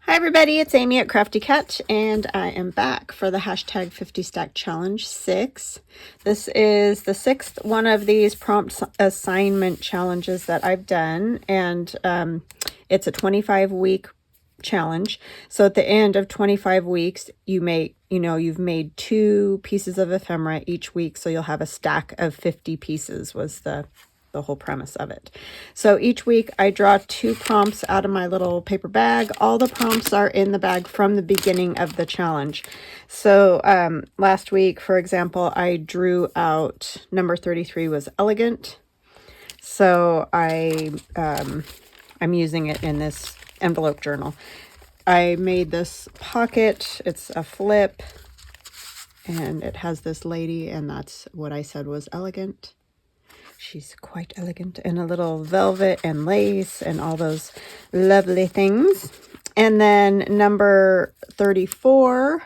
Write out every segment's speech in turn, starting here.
Hi everybody, it's Amy at Crafty Cat, and I am back for the hashtag 50 Stack Challenge 6. This is the 6th one of these prompt assignment challenges that I've done, and it's a 25-week challenge. So at the end of 25 weeks, you've made 2 pieces of ephemera each week, so you'll have a stack of 50 pieces was the whole premise of it. So each week I draw 2 prompts out of my little paper bag. All the prompts are in the bag from the beginning of the challenge. So last week, for example, I drew out number 33 was elegant. So I'm using it in this envelope journal. I made this pocket. It's a flip and it has this lady, and that's what I said was elegant. She's quite elegant in a little velvet and lace and all those lovely things. And then number 34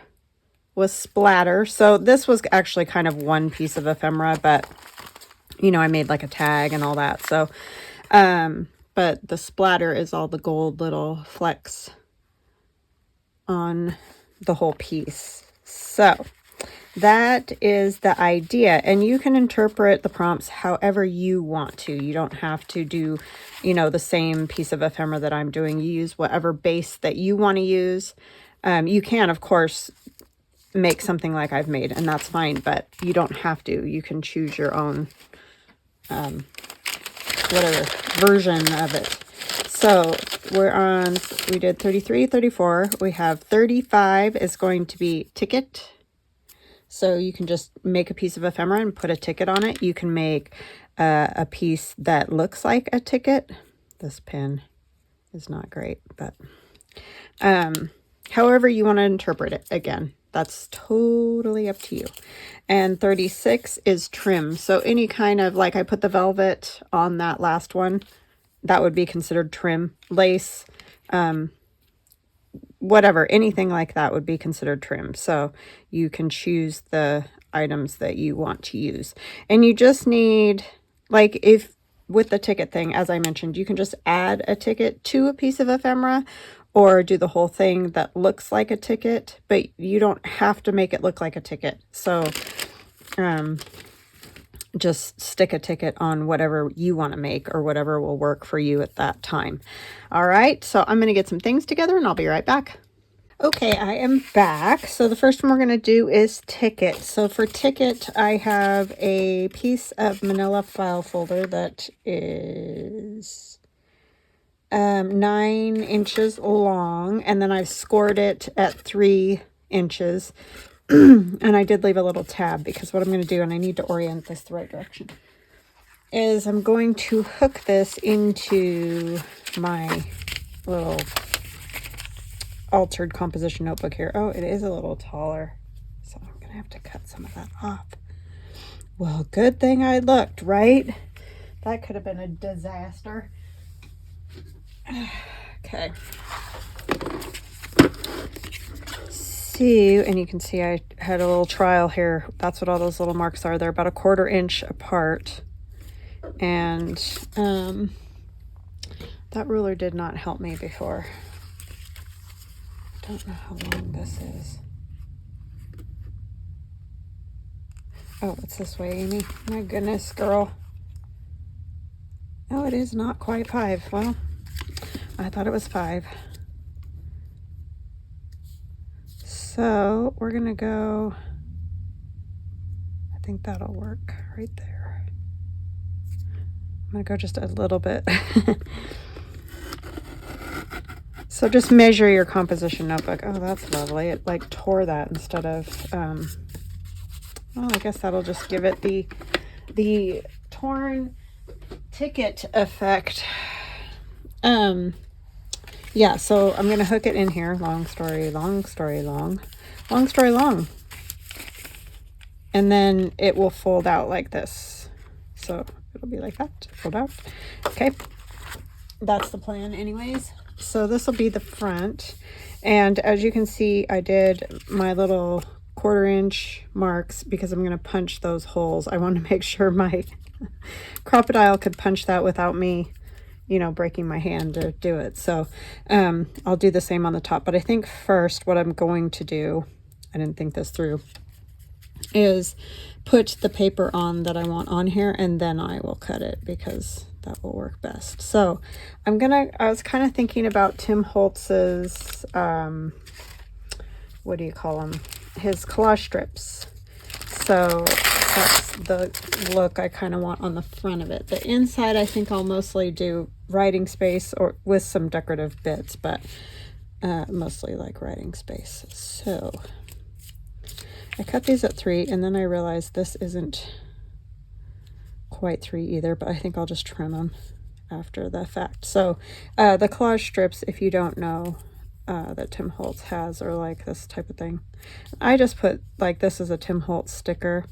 was splatter. So this was actually kind of one piece of ephemera, but I made like a tag and all that. So, but the splatter is all the gold little flecks on the whole piece. So that is the idea, and you can interpret the prompts however you want to. You don't have to do, the same piece of ephemera that I'm doing. You use whatever base that you want to use. You can, of course, make something like I've made, and that's fine, but you don't have to. You can choose your own, whatever version of it. So we did 33, 34. We have 35 is going to be ticket. So you can just make a piece of ephemera and put a ticket on it. You can make a piece that looks like a ticket. This pen is not great, but however you want to interpret it, again, that's totally up to you. And 36 is trim. So any kind of, like I put the velvet on that last one, that would be considered trim. Lace, whatever, anything like that would be considered trim. So you can choose the items that you want to use. And you just need, like, if with the ticket thing, as I mentioned, you can just add a ticket to a piece of ephemera or do the whole thing that looks like a ticket, but you don't have to make it look like a ticket. So just stick a ticket on whatever you want to make or whatever will work for you at that time. All right, so I'm going to get some things together and I'll be right back. Okay, I am back. So the first one we're going to do is ticket. So for ticket, I have a piece of manila file folder that is 9 inches long, and then I've scored it at 3 inches. And I did leave a little tab because what I'm going to do, and I need to orient this the right direction, is I'm going to hook this into my little altered composition notebook here. Oh, it is a little taller, so I'm going to have to cut some of that off. Well, good thing I looked, right? That could have been a disaster. Okay. And you can see I had a little trial here. That's what all those little marks are. They're about 1/4 inch apart, and that ruler did not help me before. Don't know how long this is. Oh, it's this way, Amy. My goodness, girl. Oh, it is not quite 5. Well, I thought it was 5. So we're going to go, I think that'll work right there. I'm going to go just a little bit. So just measure your composition notebook. Oh, that's lovely. It like tore that instead of, well, I guess that'll just give it the torn ticket effect. Yeah, so I'm going to hook it in here. Long story long. And then it will fold out like this. So it'll be like that, fold out. Okay, that's the plan anyways. So this will be the front. And as you can see, I did my little 1/4 inch marks because I'm going to punch those holes. I want to make sure my crocodile could punch that without me you know, breaking my hand to do it. So I'll do the same on the top. But I think first what I'm going to do, I didn't think this through, is put the paper on that I want on here, and then I will cut it because that will work best. So I was kind of thinking about Tim Holtz's, what do you call them? His collage strips. So that's the look I kind of want on the front of it. The inside, I think I'll mostly do writing space or with some decorative bits, but mostly like writing space. So I cut these at 3, and then I realized this isn't quite 3 either, but I think I'll just trim them after the fact. So the collage strips, if you don't know, that Tim Holtz has, or like this type of thing, I just put, like, this is a Tim Holtz sticker.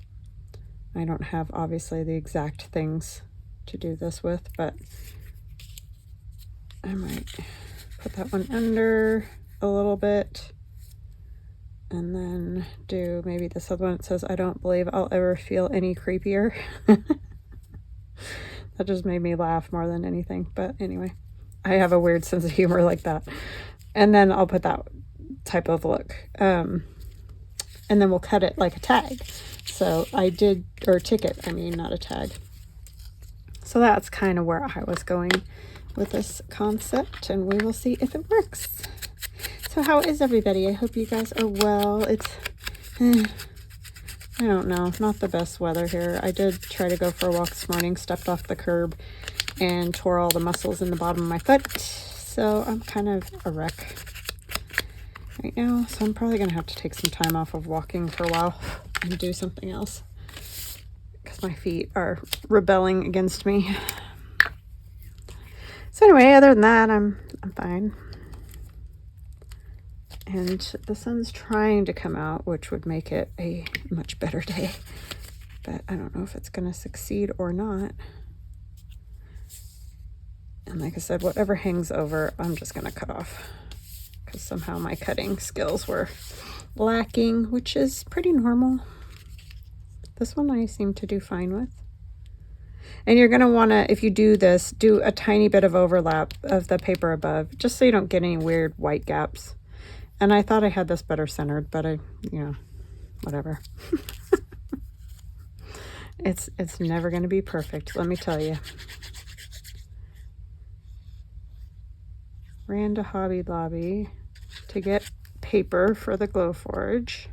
I don't have obviously the exact things to do this with, but I might put that one under a little bit, and then do maybe this other one. It says, I don't believe I'll ever feel any creepier. That just made me laugh more than anything. But anyway, I have a weird sense of humor like that. And then I'll put that type of look. And then we'll cut it like a tag. So I did, or ticket, I mean, not a tag. So that's kind of where I was going with this concept, and we will see if it works. So how is everybody? I hope you guys are well. It's, I don't know, not the best weather here. I did try to go for a walk this morning, stepped off the curb, and tore all the muscles in the bottom of my foot. So I'm kind of a wreck right now. So I'm probably going to have to take some time off of walking for a while and do something else, because my feet are rebelling against me. So anyway, other than that, I'm fine. And the sun's trying to come out, which would make it a much better day. But I don't know if it's going to succeed or not. And like I said, whatever hangs over, I'm just going to cut off, because somehow my cutting skills were lacking, which is pretty normal. This one I seem to do fine with. And you're going to want to, if you do this, do a tiny bit of overlap of the paper above, just so you don't get any weird white gaps. And I thought I had this better centered, but whatever. It's never going to be perfect, let me tell you. Ran to Hobby Lobby to get paper for the Glowforge.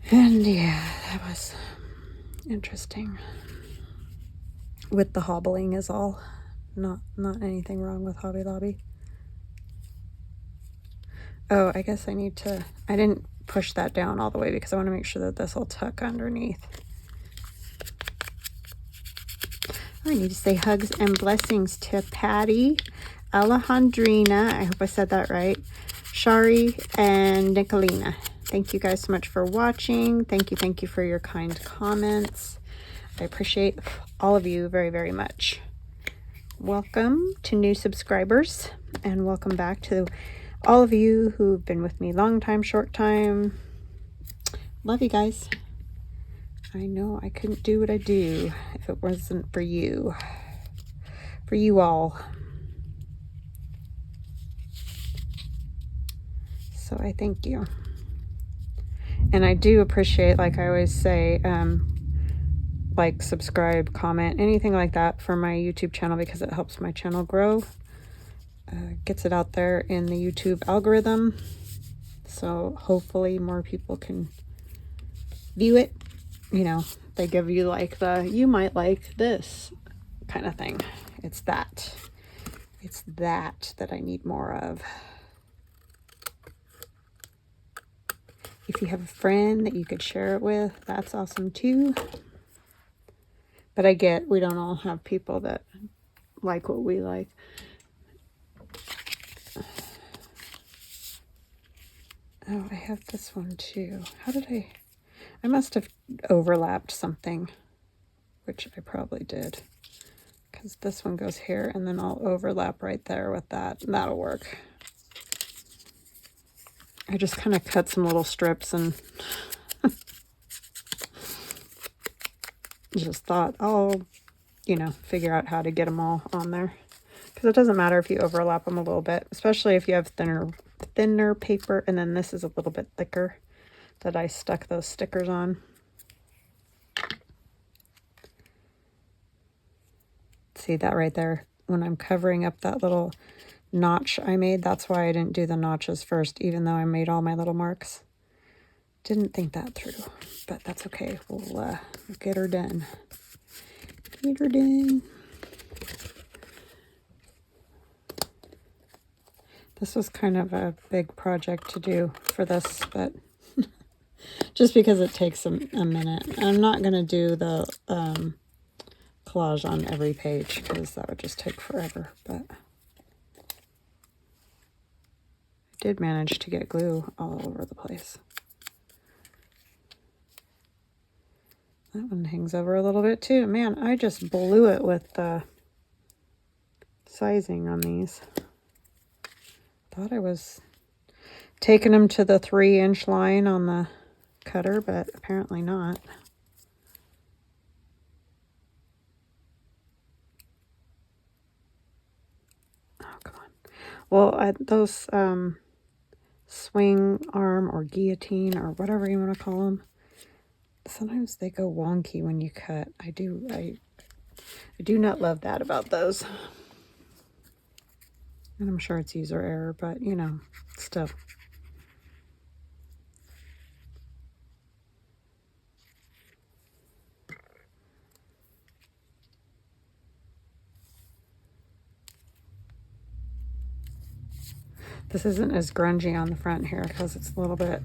And yeah, that was interesting. With the hobbling is all. Not anything wrong with Hobby Lobby. Oh, I guess I didn't push that down all the way because I want to make sure that this will tuck underneath. I need to say hugs and blessings to Patty, Alejandrina, I hope I said that right, Shari, and Nicolina. Thank you guys so much for watching. Thank you for your kind comments. I appreciate all of you very, very much. Welcome to new subscribers, and welcome back to all of you who've been with me long time, short time. Love you guys. I know I couldn't do what I do if it wasn't for you all. So I thank you. And I do appreciate, like I always say, like, subscribe, comment, anything like that for my YouTube channel, because it helps my channel grow. Gets it out there in the YouTube algorithm. So hopefully more people can view it. You know, they give you like the, you might like this kind of thing. It's that I need more of. If you have a friend that you could share it with, that's awesome too. But I get, we don't all have people that like what we like. Oh, I have this one too. How did I must have overlapped something, which I probably did, because this one goes here, and then I'll overlap right there with that, and that'll work. I just kind of cut some little strips and just thought, I'll you know, figure out how to get them all on there. Because it doesn't matter if you overlap them a little bit, especially if you have thinner paper, and then this is a little bit thicker that I stuck those stickers on. See that right there? When I'm covering up that little notch I made, that's why I didn't do the notches first, even though I made all my little marks. Didn't think that through, but that's okay. We'll get her done. Get her done. This was kind of a big project to do for this, but just because it takes a minute. I'm not going to do the collage on every page because that would just take forever, but I did manage to get glue all over the place. That one hangs over a little bit too. Man, I just blew it with the sizing on these. Thought I was taking them to the 3-inch line on the cutter, but apparently not. Oh, come on. Well, those swing arm or guillotine or whatever you want to call them, sometimes they go wonky when you cut. I do not love that about those. And I'm sure it's user error, but you know, still. This isn't as grungy on the front here because it's a little bit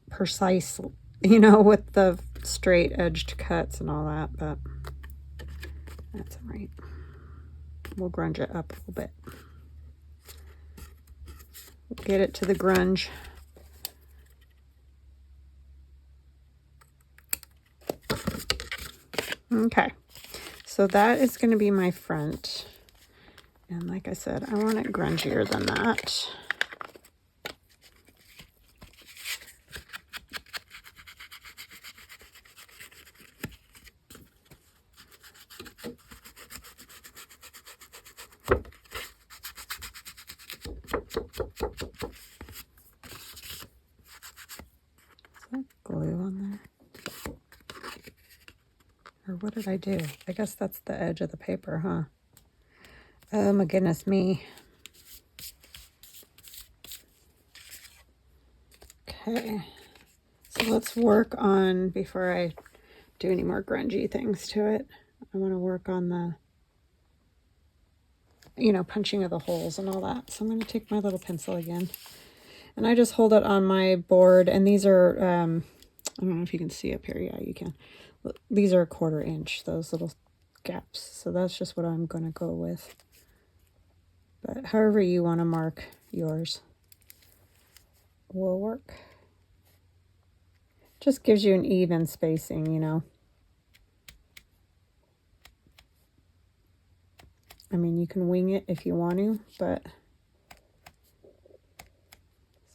precise, you know, with the straight edged cuts and all that, but that's all right. We'll grunge it up a little bit. We'll get it to the grunge. Okay, so that is going to be my front. And like I said, I want it grungier than that. Glue on there? Or what did I do? I guess that's the edge of the paper, huh? Oh my goodness me. Okay. So let's work on, before I do any more grungy things to it, I want to work on the, you know, punching of the holes and all that. So I'm going to take my little pencil again. And I just hold it on my board, and these are, I don't know if you can see up here. Yeah, you can. These are 1/4 inch, those little gaps. So that's just what I'm going to go with. But however you want to mark yours will work. Just gives you an even spacing, you know. I mean, you can wing it if you want to, but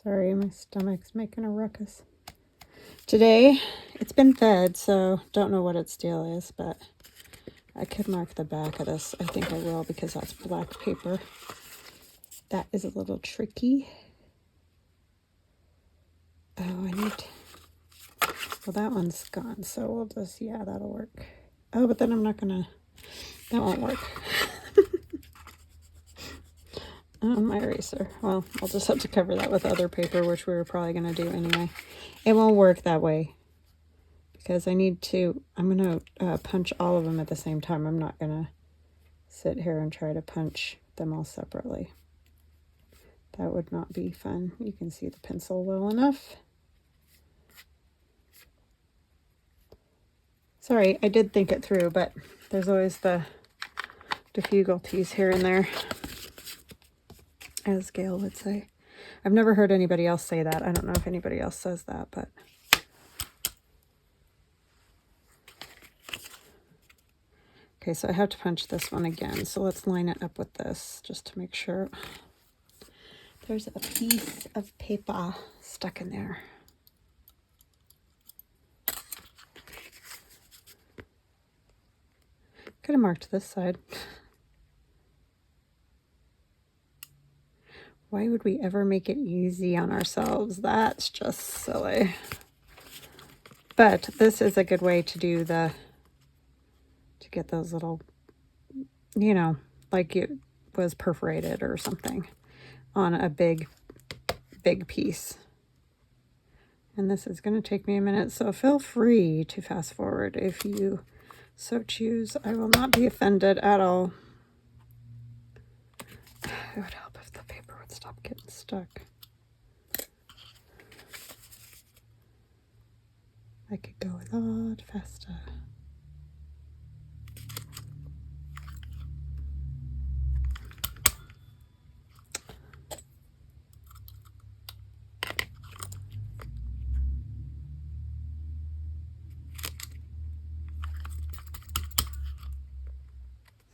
sorry, my stomach's making a ruckus. Today, it's been fed, so don't know what its deal is, but I could mark the back of this. I think I will because that's black paper. That is a little tricky. Oh, I need... Well, that one's gone, so we'll just... Yeah, that'll work. Oh, but then I'm not gonna... That won't work. My eraser. Well, I'll just have to cover that with other paper, which we were probably going to do anyway. It won't work that way because I need to... I'm going to punch all of them at the same time. I'm not going to sit here and try to punch them all separately. That would not be fun. You can see the pencil well enough. Sorry, I did think it through, but there's always the difficulties here and there, as Gail would say. I've never heard anybody else say that. I don't know if anybody else says that, but... Okay, so I have to punch this one again. So let's line it up with this just to make sure. There's a piece of paper stuck in there. Could have marked this side. Why would we ever make it easy on ourselves? That's just silly. But this is a good way to do to get those little, you know, like it was perforated or something on a big piece. And this is going to take me a minute, so feel free to fast forward if you so choose. I will not be offended at all. It would help if the paper would stop getting stuck. I could go a lot faster.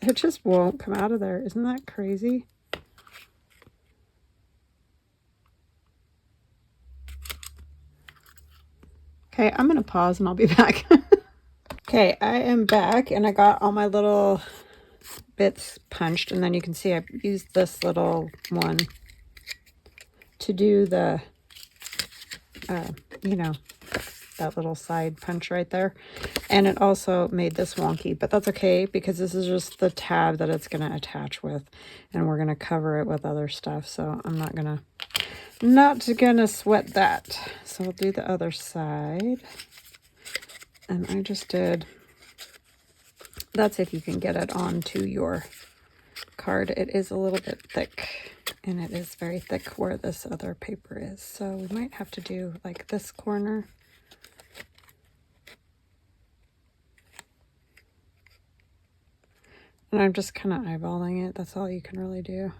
It just won't come out of there. Isn't that crazy? Okay, I'm going to pause and I'll be back. Okay, I am back and I got all my little bits punched, and then you can see I used this little one to do the, you know, that little side punch right there. And it also made this wonky, but that's okay because this is just the tab that it's going to attach with, and we're going to cover it with other stuff. So I'm not going to sweat that. So we'll do the other side. And I just did, that's if you can get it onto your card. It is a little bit thick, and it is very thick where this other paper is. So we might have to do like this corner. And I'm just kind of eyeballing it. That's all you can really do.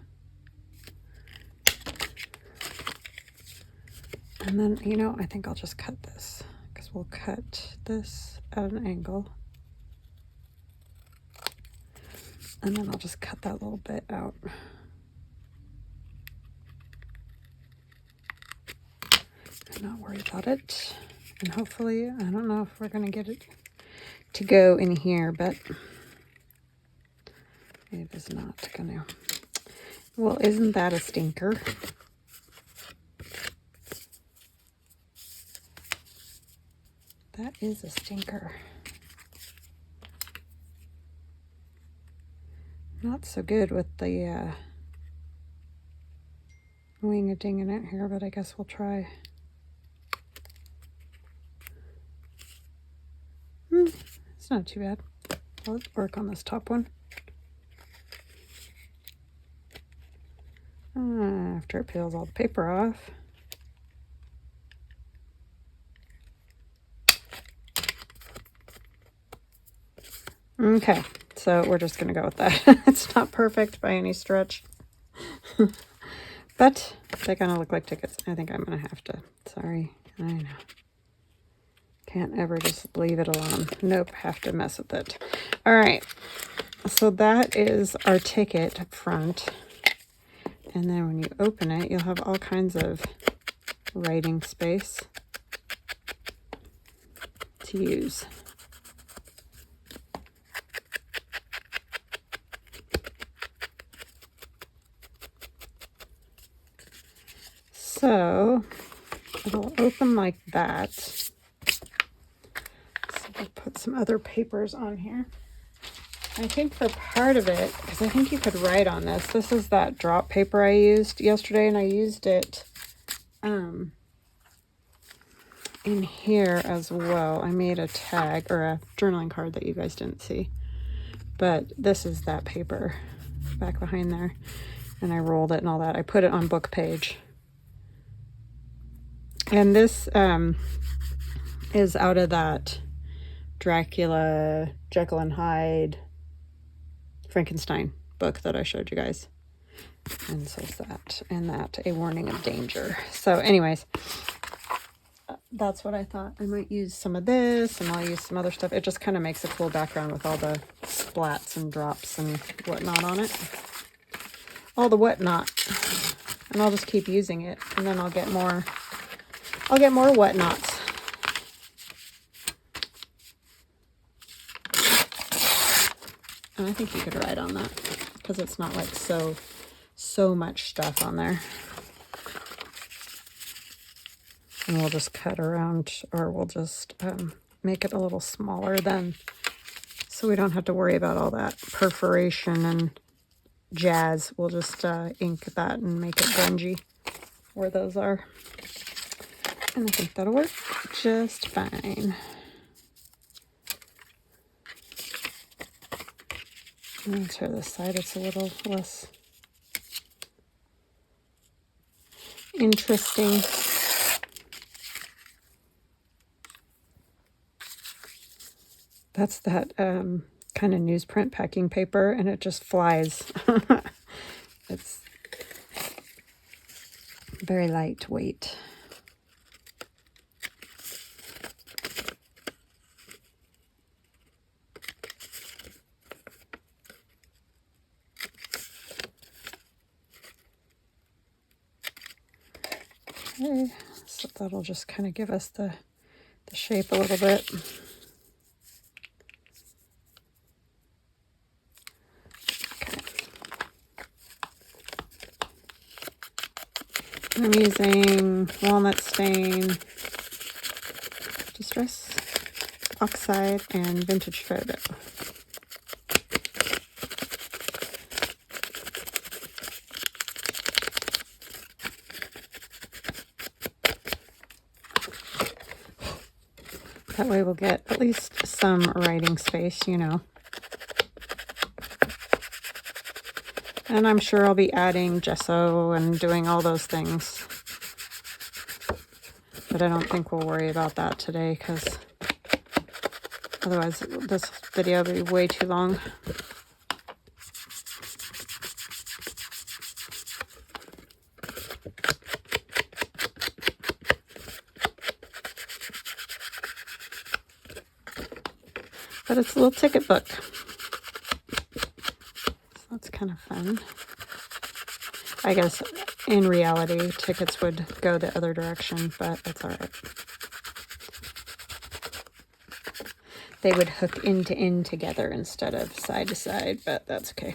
And then, you know, I think I'll just cut this, because we'll cut this at an angle. And then I'll just cut that little bit out. And not worry about it. And hopefully, I don't know if we're going to get it to go in here, but it is not going to. Well, isn't that a stinker? That is a stinker. Not so good with the wing-a-dinging it here, but I guess we'll try. It's not too bad. Let's work on this top one. After it peels all the paper off. Okay, so we're just going to go with that. It's not perfect by any stretch. But they kind of look like tickets. I think I'm going to have to. Sorry, I know. Can't ever just leave it alone. Nope, have to mess with it. All right, so that is our ticket up front. And then when you open it, you'll have all kinds of writing space to use. So it'll open like that. So we'll put some other papers on here. I think for part of it, because I think you could write on this. This is that drop paper I used yesterday, and I used it in here as well. I made a tag or a journaling card that you guys didn't see. But this is that paper back behind there. And I rolled it and all that. I put it on book page. And this is out of that Dracula, Jekyll and Hyde, Frankenstein book that I showed you guys. And so is that, and that, A Warning of Danger. So anyways, that's what I thought. I might use some of this, and I'll use some other stuff. It just kind of makes a cool background with all the splats and drops and whatnot on it. All the whatnot. And I'll just keep using it, and then I'll get more whatnots. And I think you could write on that because it's not like so much stuff on there. And we'll just cut around, or we'll just make it a little smaller then, so we don't have to worry about all that perforation and jazz. We'll just ink that and make it grungy where those are. And I think that'll work just fine. And to this side, it's a little less interesting. That's that kind of newsprint packing paper, and it just flies. It's very lightweight. Okay, so that'll just kind of give us the shape a little bit. I'm using walnut stain, distress oxide, and vintage photo. That way we'll get at least some writing space, you know. And I'm sure I'll be adding gesso and doing all those things. But I don't think we'll worry about that today, because otherwise this video will be way too long. But it's a little ticket book. So that's kind of fun. I guess in reality, tickets would go the other direction, but it's all right. They would hook end to end together instead of side to side, but that's okay.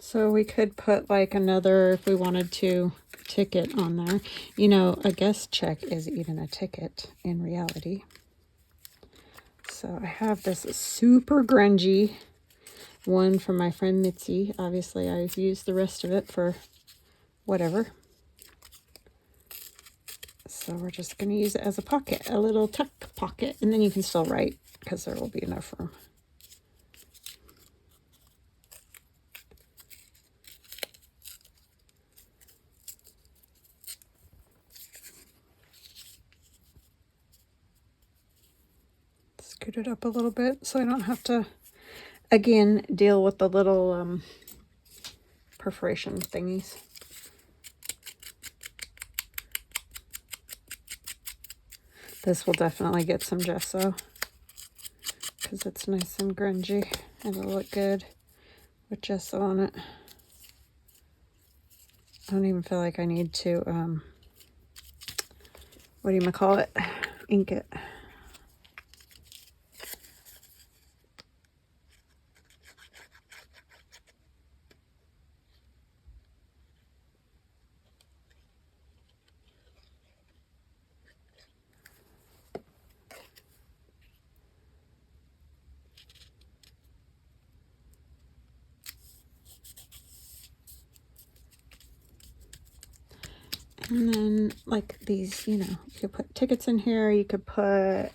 So we could put like another, if we wanted to, ticket on there. You know, a guest check is even a ticket in reality. So I have this super grungy one from my friend Mitzi. Obviously, I've used the rest of it for whatever. So we're just going to use it as a pocket, a little tuck pocket, and then you can still write because there will be enough room. Scoot it up a little bit so I don't have to, again, deal with the little perforation thingies. This will definitely get some gesso because it's nice and grungy and it'll look good with gesso on it. I don't even feel like I need to, ink it. And then, like these, you know, you could put tickets in here. You could put, I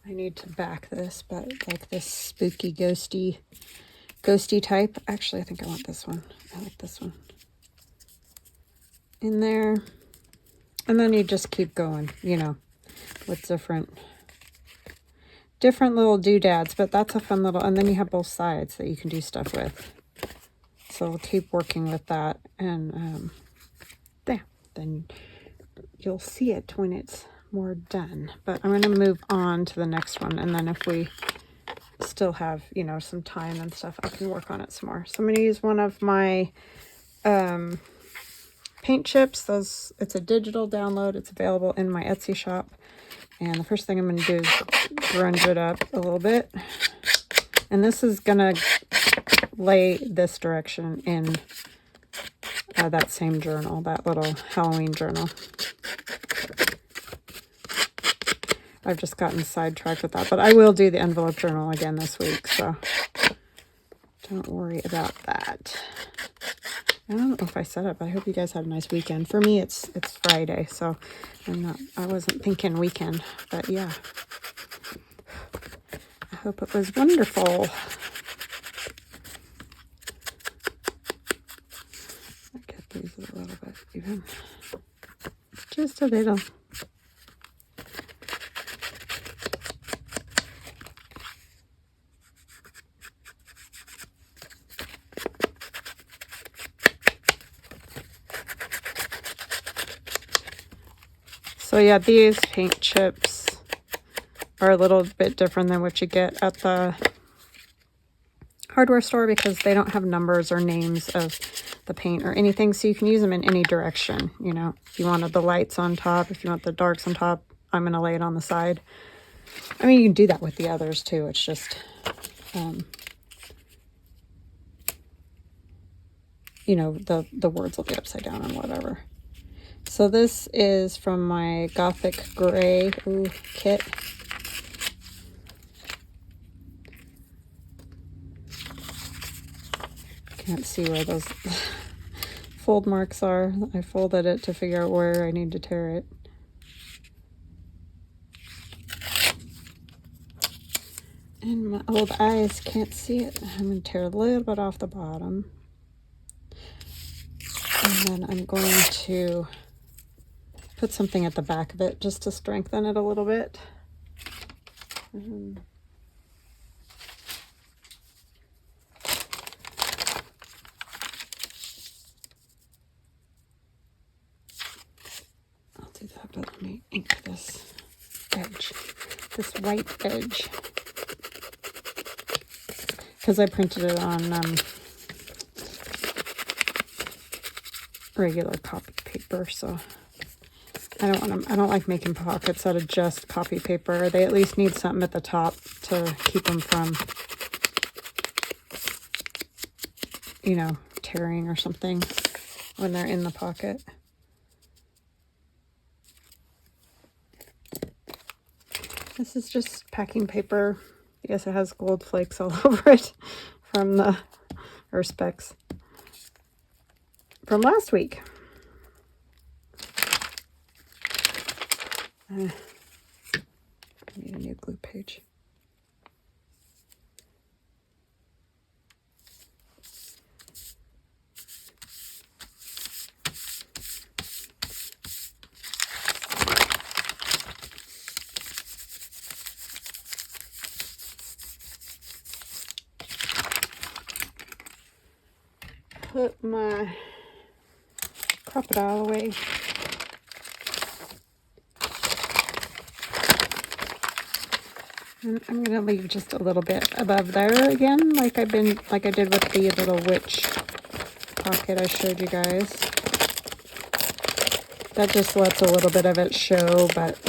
need to back this, but like this spooky, ghosty type. Actually, I think I want this one. I like this one. In there. And then you just keep going, you know. with different little doodads, but that's a fun little, and then you have both sides that you can do stuff with. So we'll keep working with that, and yeah, then you'll see it when it's more done. But I'm going to move on to the next one, and then if we still have, you know, some time and stuff, I can work on it some more. So I'm going to use one of my paint chips. It's a digital download. It's available in my Etsy shop. And the first thing I'm going to do is grunge it up a little bit. And this is going to lay this direction in that same journal, that little Halloween journal. I've just gotten sidetracked with that, but I will do the envelope journal again this week, so don't worry about that. I don't know if I said it, but I hope you guys had a nice weekend. For me, it's Friday, so I wasn't thinking weekend, but yeah. I hope it was wonderful. I get these a little bit even. Just a little. So yeah, these paint chips are a little bit different than what you get at the hardware store because they don't have numbers or names of the paint or anything, so you can use them in any direction. You know, if you wanted the lights on top, if you want the darks on top, I'm going to lay it on the side. I mean, you can do that with the others too. It's just, you know, the words will be upside down and whatever. So this is from my Gothic Gray kit. Can't see where those fold marks are. I folded it to figure out where I need to tear it. And my old eyes can't see it. I'm going to tear a little bit off the bottom. And then I'm going to put something at the back of it just to strengthen it a little bit. I'll do that, but let me ink this edge, this white edge, because I printed it on regular copy paper, so I don't like making pockets out of just copy paper. They at least need something at the top to keep them from, you know, tearing or something when they're in the pocket. This is just packing paper. I guess it has gold flakes all over it from the specks from last week. I need a new glue page. Put my crocodile away. And I'm gonna leave just a little bit above there again, like I did with the little witch pocket I showed you guys. That just lets a little bit of it show, but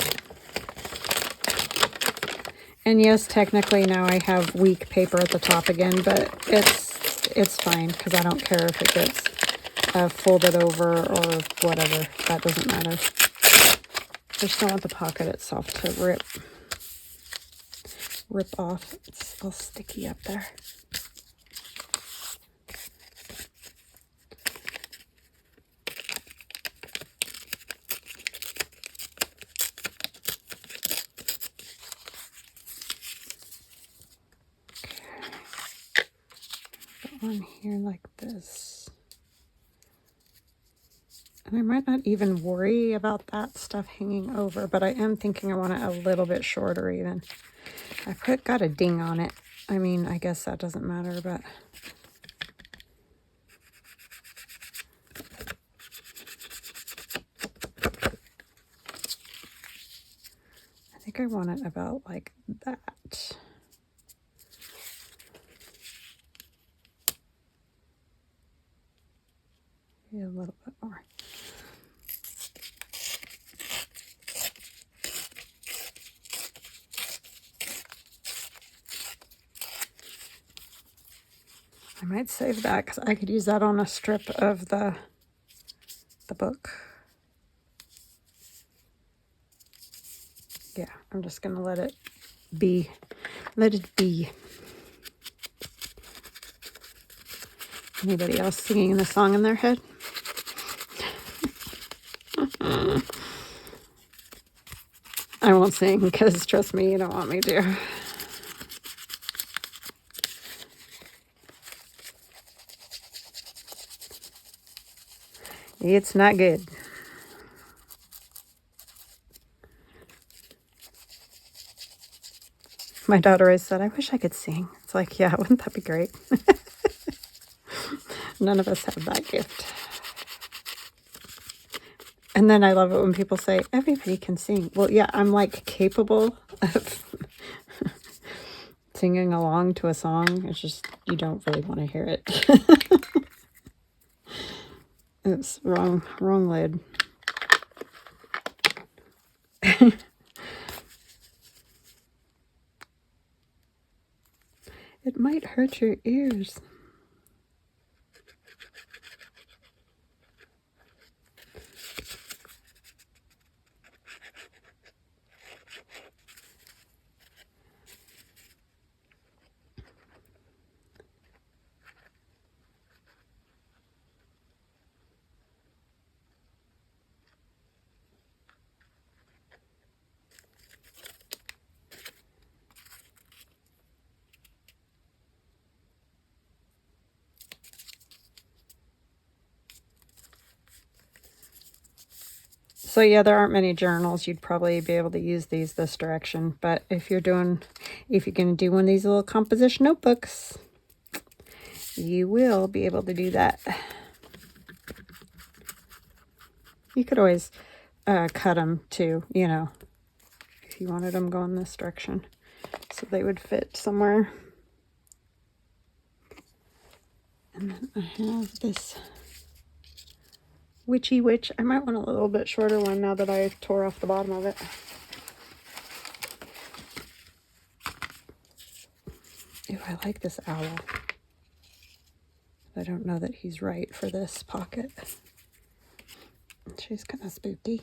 and yes, technically now I have weak paper at the top again, but it's fine because I don't care if it gets folded over or whatever. That doesn't matter. Just don't want the pocket itself to rip off. It's all sticky up there. Put one here like this. And I might not even worry about that stuff hanging over, but I am thinking I want it a little bit shorter even. Got a ding on it. I mean, I guess that doesn't matter, but... I think I want it about like that. Maybe a little bit more. I might save that because I could use that on a strip of the book. Yeah, I'm just going to let it be. Let it be. Anybody else singing the song in their head? I won't sing because trust me, you don't want me to. It's not good. My daughter always said, I wish I could sing. It's like, yeah, wouldn't that be great? None of us have that gift. And then I love it when people say, everybody can sing. Well, yeah, I'm like capable of singing along to a song. It's just, you don't really want to hear it. Oops, wrong lid. It might hurt your ears. So yeah, there aren't many journals. You'd probably be able to use these this direction. But if you're going to do one of these little composition notebooks, you will be able to do that. You could always cut them too, you know, if you wanted them going this direction. So they would fit somewhere. And then I have this witchy witch. I might want a little bit shorter one now that I tore off the bottom of it. Ooh, I like this owl. I don't know that he's right for this pocket. She's kind of spooky.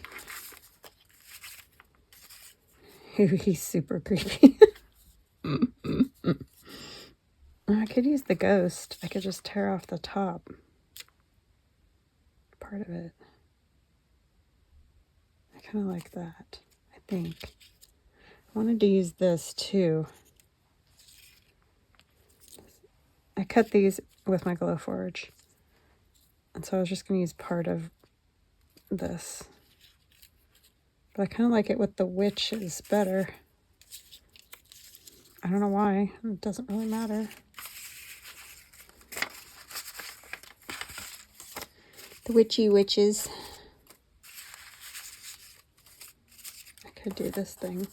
Ooh, he's super creepy. I could use the ghost. I could just tear off the top part of it. I kind of like that, I think. I wanted to use this too. I cut these with my Glowforge. And so I was just going to use part of this. But I kind of like it with the witches better. I don't know why. It doesn't really matter. The witchy witches. I could do this thing.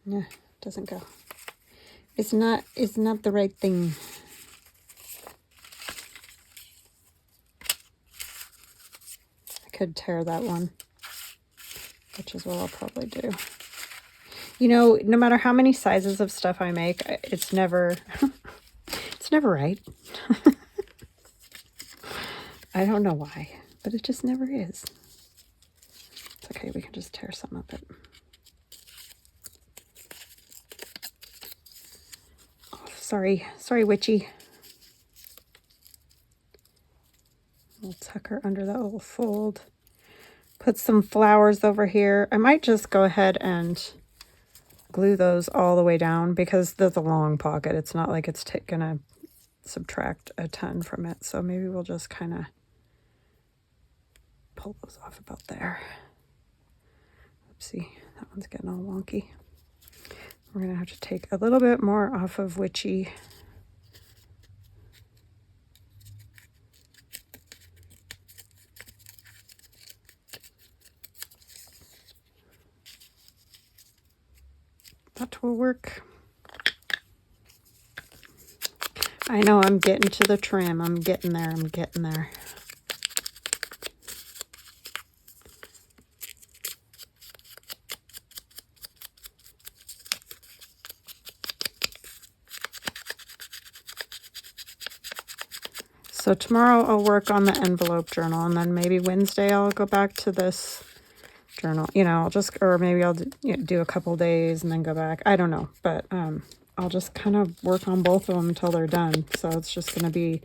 Yeah, it doesn't go. It's not the right thing. I could tear that one, which is what I'll probably do. You know, no matter how many sizes of stuff I make, it's never it's never right. I don't know why, but it just never is. It's okay, we can just tear some of it. Oh, sorry, witchy. We'll tuck her under that little fold. Put some flowers over here. I might just go ahead and glue those all the way down because there's a long pocket. It's not like it's gonna subtract a ton from it. So maybe we'll just kind of pull those off about there. Oopsie, that one's getting all wonky. We're going to have to take a little bit more off of Witchy. That will work. I know I'm getting to the trim. I'm getting there. I'm getting there. So tomorrow I'll work on the envelope journal, and then maybe Wednesday I'll go back to this journal. You know, I'll just, or maybe I'll do a couple days and then go back. I don't know, but I'll just kind of work on both of them until they're done. So it's just going to be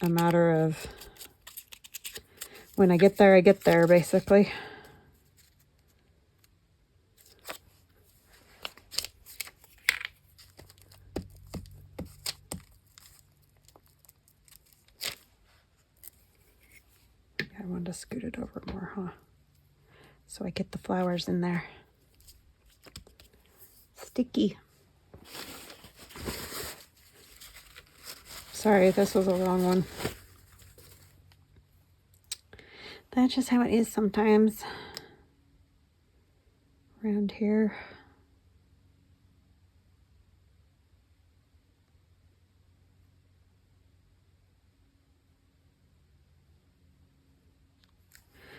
a matter of when I get there, basically. I wanted to scoot it over more, huh? So I get the flowers in there. Sticky. Sorry, this was a wrong one. That's just how it is sometimes around here.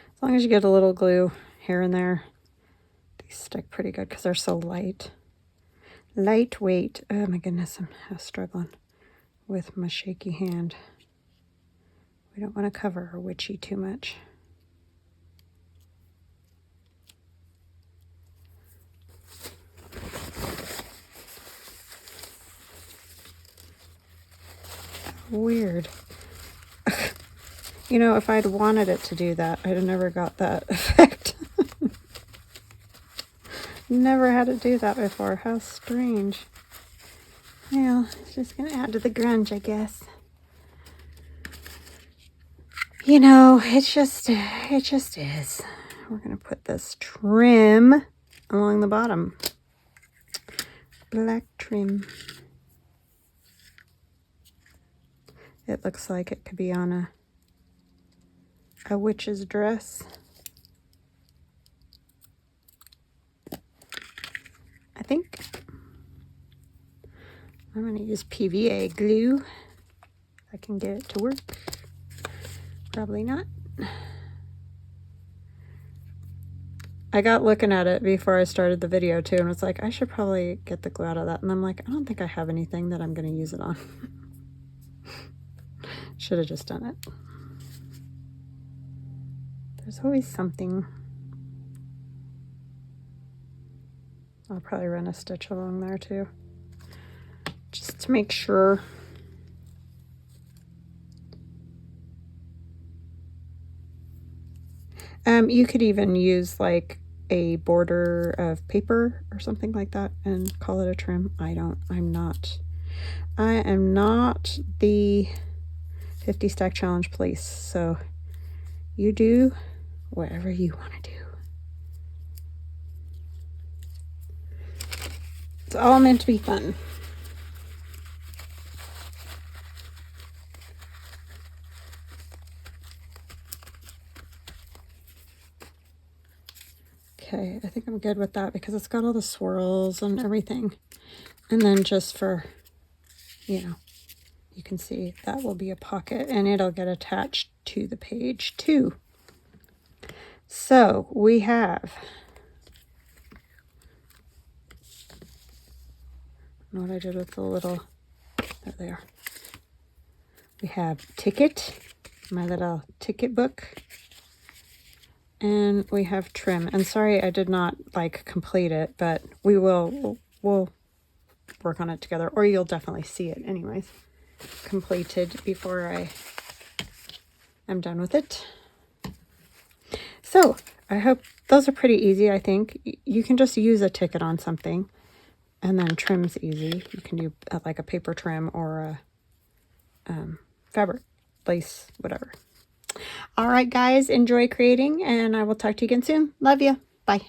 As long as you get a little glue here and there, these stick pretty good because they're so light. Lightweight. Oh my goodness, I'm struggling with my shaky hand. We don't want to cover our witchy too much. Weird. You know, if I'd wanted it to do that, I'd have never got that effect. Never had it do that before. How strange. Well, it's just going to add to the grunge, I guess. You know, it just is. We're going to put this trim along the bottom. Black trim. It looks like it could be on a witch's dress. I think I'm going to use PVA glue. I can get it to work. Probably not. I got looking at it before I started the video too, and was like, I should probably get the glue out of that. And I'm like, I don't think I have anything that I'm going to use it on. Should have just done it. There's always something. I'll probably run a stitch along there too, just to make sure. You could even use like a border of paper or something like that and call it a trim. I am not the 50 stack challenge police, so you do whatever you want to do. It's all meant to be fun. Okay, I think I'm good with that because it's got all the swirls and everything. And then just for, you know, you can see that will be a pocket and it'll get attached to the page too. So we have, I don't know what I did with the little, there they are. We have ticket, my little ticket book. And we have trim. And sorry I did not like complete it, but we'll work on it together, or you'll definitely see it anyways, completed before I am done with it. So I hope those are pretty easy. I think you can just use a ticket on something, and then trim's easy. You can do like a paper trim or a fabric, lace, whatever. All right, guys, enjoy creating, and I will talk to you again soon. Love you. Bye.